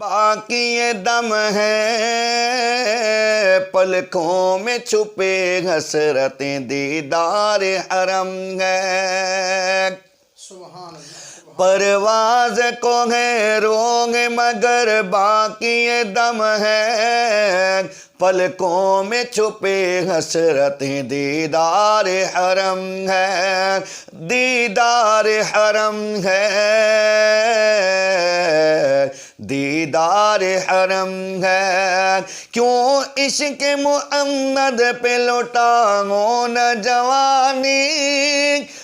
باقی یہ دم ہے پلکوں میں چھپے حسرتیں دیدار حرم ہے سبحان اللہ پرواز کو ہے روگ مگر باقی یہ دم ہے پلکوں میں چھپے حسرتیں دیدار حرم ہے دیدار حرم ہے دیدار حرم ہے کیوں عشق محمد پہ لوٹاؤں نہ جوانی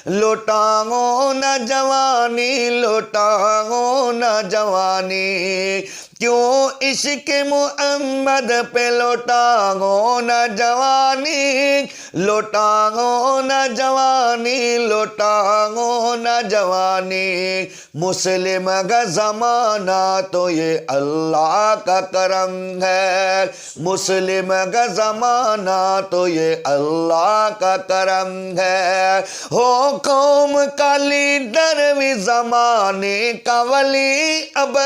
لوٹاؤں نہ جوانی لوٹاؤں نہ جوانی کیوں عشق محمد پہ لوٹاؤں نہ جوانی لوٹاؤں نہ جوانی لوٹاؤں نہ جوانی مسلم کا زمانہ تو یہ اللہ کا کرم ہے مسلم کا زمانہ تو یہ اللہ کا کرم ہے ہو قوم کا لیڈر بھی زمانے کا ولی اب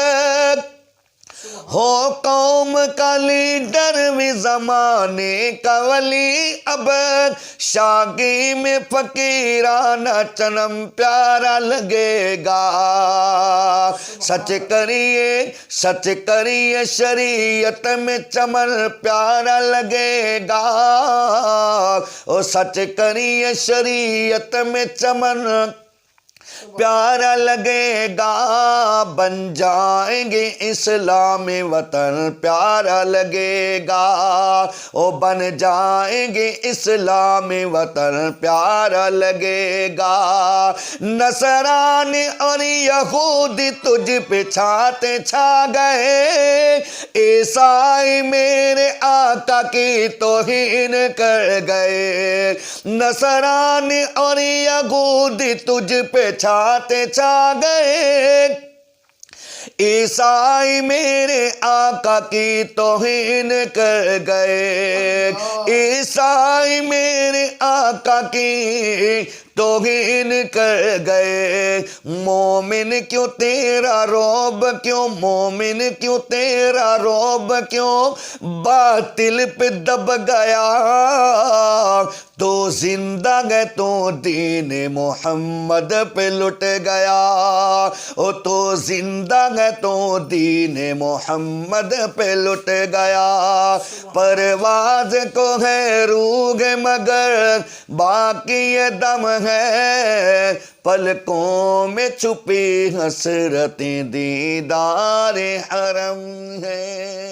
ہو قوم کا لیڈر بھی زمانے کا ولی اب شاگی میں فقیرانہ چنم پیارا لگے گا سچ کریے شریعت میں چمن پیارا لگے گا او سچ کریے شریعت میں چمن پیارا لگے گا بن جائیں گے اسلام وطن پیارا لگے گا او بن جائیں گے اسلام وطن پیارا لگے گا نصرانی اور یہودی تجھ پہ چھاتے چھا گئے عیسائی میرے آقا کی توہین کر گئے نصرانی اور یہودی تجھ پہ چھاتے چھا گئے عیسائی میرے آقا کی توہین کر گئے عیسائی میرے آقا کی توہین کر گئے مومن کیوں تیرا روب کیوں مومن کیوں تیرا روب کیوں باطل پہ دب گیا تو زندہ گئے تو دین محمد پہ لٹ گیا او تو زندہ گئے تو دین محمد پہ لٹ گیا پرواز کو ہے روگ مگر باقی یہ دم ہے پلکوں میں چھپی حسرتیں دیدار حرم ہے